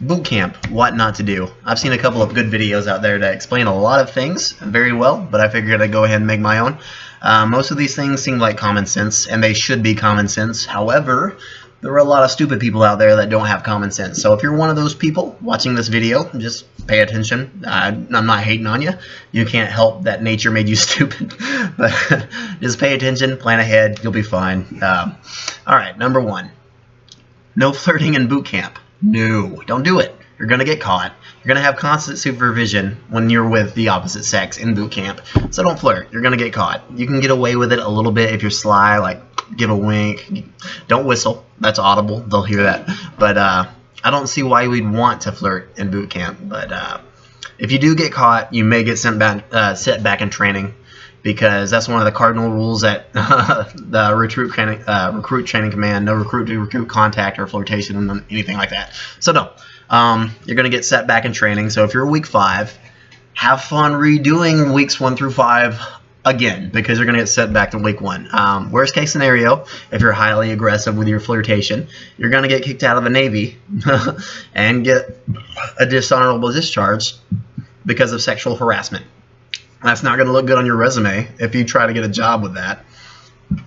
Boot camp, what not to do. I've seen a couple of good videos out there that explain a lot of things very well, but I figured I'd go ahead and make my own. Most of these things seem like common sense, and they should be common sense. However, there are a lot of stupid people out there that don't have common sense. So if you're one of those people watching this video, just pay attention. I'm not hating on you. You can't help that nature made you stupid. But just pay attention, plan ahead, you'll be fine. Alright, number 1. No flirting in boot camp. No, don't do it. You're going to get caught. You're going to have constant supervision when you're with the opposite sex in boot camp. So don't flirt. You're going to get caught. You can get away with it a little bit if you're sly, like give a wink. Don't whistle. That's audible. They'll hear that. But I don't see why we'd want to flirt in boot camp. But if you do get caught, you may get set back in training, because that's one of the cardinal rules at the recruit training command. No recruit to recruit contact or flirtation and anything like that. So no, you're going to get set back in training. So if you're week 5, have fun redoing weeks 1 through 5 again, because you're going to get set back to week 1. Worst case scenario, if you're highly aggressive with your flirtation, you're going to get kicked out of the Navy and get a dishonorable discharge because of sexual harassment. That's not going to look good on your resume if you try to get a job with that.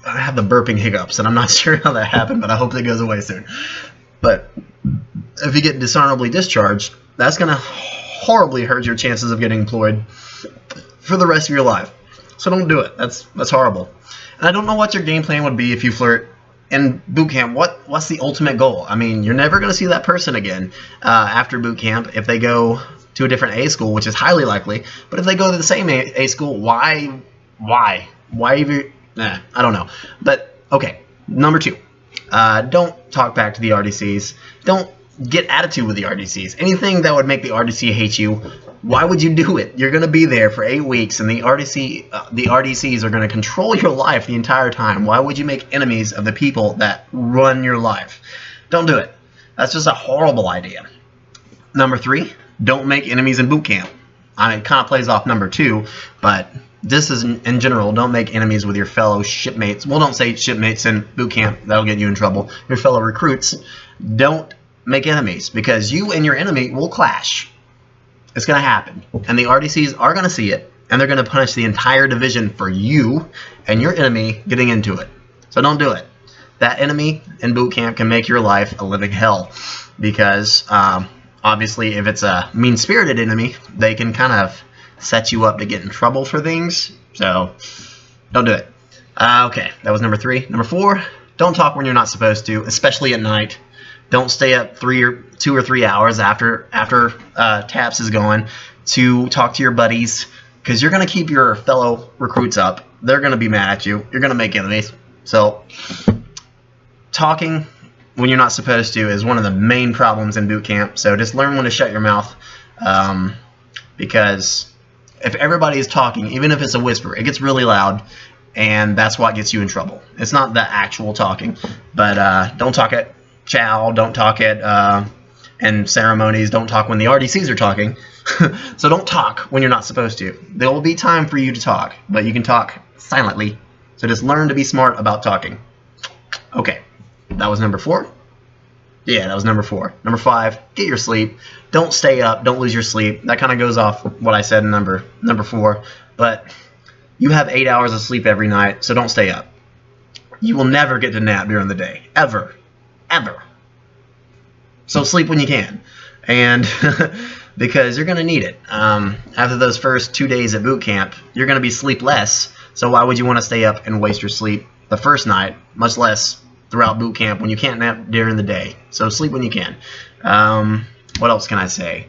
I have the burping hiccups, and I'm not sure how that happened, but I hope that goes away soon. But if you get dishonorably discharged, that's going to horribly hurt your chances of getting employed for the rest of your life. So don't do it. That's horrible. And I don't know what your game plan would be if you flirt in boot camp. What's the ultimate goal? I mean, you're never going to see that person again after boot camp if they go to a different A school, which is highly likely. But if they go to the same A school, why even? I don't know. But okay, number 2, don't talk back to the RDCs. Don't get attitude with the RDCs. Anything that would make the RDC hate you, why would you do it? You're going to be there for 8 weeks, and the RDCs are going to control your life the entire time. Why would you make enemies of the people that run your life? Don't do it. That's just a horrible idea. Number 3. Don't make enemies in boot camp. I mean, it kind of plays off number 2, but this is in general. Don't make enemies with your fellow shipmates. Well, don't say shipmates in boot camp. That'll get you in trouble. Your fellow recruits. Don't make enemies, because you and your enemy will clash. It's going to happen. And the RDCs are going to see it, and they're going to punish the entire division for you and your enemy getting into it. So don't do it. That enemy in boot camp can make your life a living hell, because obviously, if it's a mean-spirited enemy, they can kind of set you up to get in trouble for things. So, don't do it. Okay, that was number 3. Number 4, don't talk when you're not supposed to, especially at night. Don't stay up 2 or 3 hours after TAPS is going to talk to your buddies, because you're going to keep your fellow recruits up. They're going to be mad at you. You're going to make enemies. So, talking when you're not supposed to is one of the main problems in boot camp. So just learn when to shut your mouth, because if everybody is talking, even if it's a whisper, it gets really loud, and that's what gets you in trouble. It's not the actual talking, but don't talk at chow, don't talk at and ceremonies, don't talk when the RDCs are talking. So don't talk when you're not supposed to. There will be time for you to talk, but you can talk silently. So just learn to be smart about talking. Okay. That was number 4? Yeah, that was number 4. Number 5, get your sleep. Don't stay up. Don't lose your sleep. That kind of goes off what I said in number 4. But you have 8 hours of sleep every night, so don't stay up. You will never get to nap during the day. Ever. Ever. So sleep when you can. And because you're going to need it. After those first 2 days at boot camp, you're going to be sleepless. So why would you want to stay up and waste your sleep the first night, much less throughout boot camp when you can't nap during the day? So sleep when you can. What else can I say?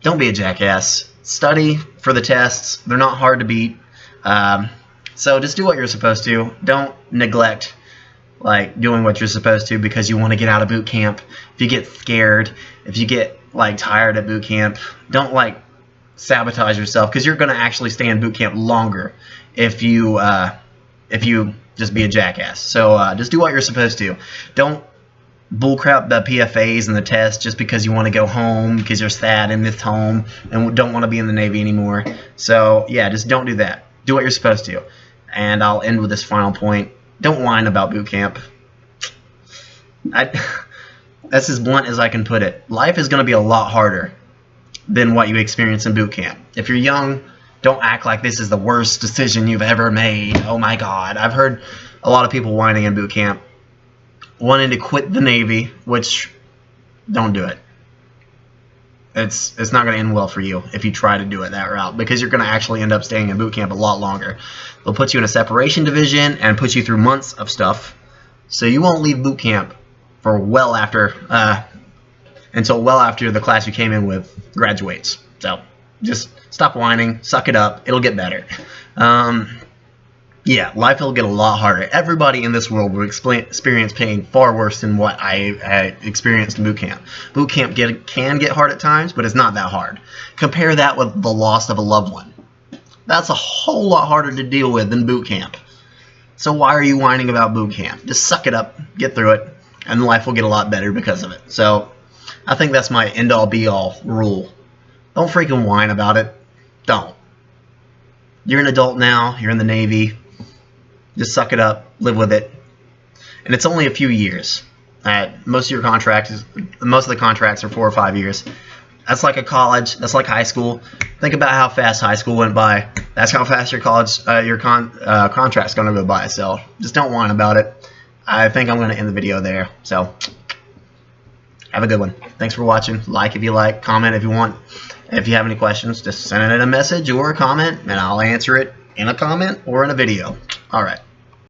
Don't be a jackass. Study for the tests. They're not hard to beat. So just do what you're supposed to. Don't neglect doing what you're supposed to because you want to get out of boot camp. If you get scared, if you get tired at boot camp, don't sabotage yourself, because you're going to actually stay in boot camp longer if you just be a jackass. So just do what you're supposed to. Don't bullcrap the PFAs and the tests just because you want to go home, because you're sad and missed home and don't want to be in the Navy anymore. So yeah, just don't do that. Do what you're supposed to. And I'll end with this final point. Don't whine about boot camp. that's as blunt as I can put it. Life is going to be a lot harder than what you experience in boot camp. If you're young, don't act like this is the worst decision you've ever made. Oh my God. I've heard a lot of people whining in boot camp, wanting to quit the Navy, which don't do it. It's not going to end well for you if you try to do it that route, because you're going to actually end up staying in boot camp a lot longer. They'll put you in a separation division and put you through months of stuff, so you won't leave boot camp for well after until well after the class you came in with graduates. So just stop whining, suck it up, it'll get better. Yeah, life will get a lot harder. Everybody in this world will experience pain far worse than what I experienced in boot camp. Boot camp can get hard at times, but it's not that hard. Compare that with the loss of a loved one. That's a whole lot harder to deal with than boot camp. So why are you whining about boot camp? Just suck it up, get through it, and life will get a lot better because of it. So I think that's my end-all be-all rule. Don't freaking whine about it. Don't. You're an adult now. You're in the Navy. Just suck it up. Live with it. And it's only a few years. Most of the contracts are 4 or 5 years. That's like a college. That's like high school. Think about how fast high school went by. That's how fast your college, contract's going to go by. So just don't whine about it. I think I'm going to end the video there. So have a good one. Thanks for watching. Like if you like. Comment if you want. If you have any questions, just send it in a message or a comment, and I'll answer it in a comment or in a video. All right.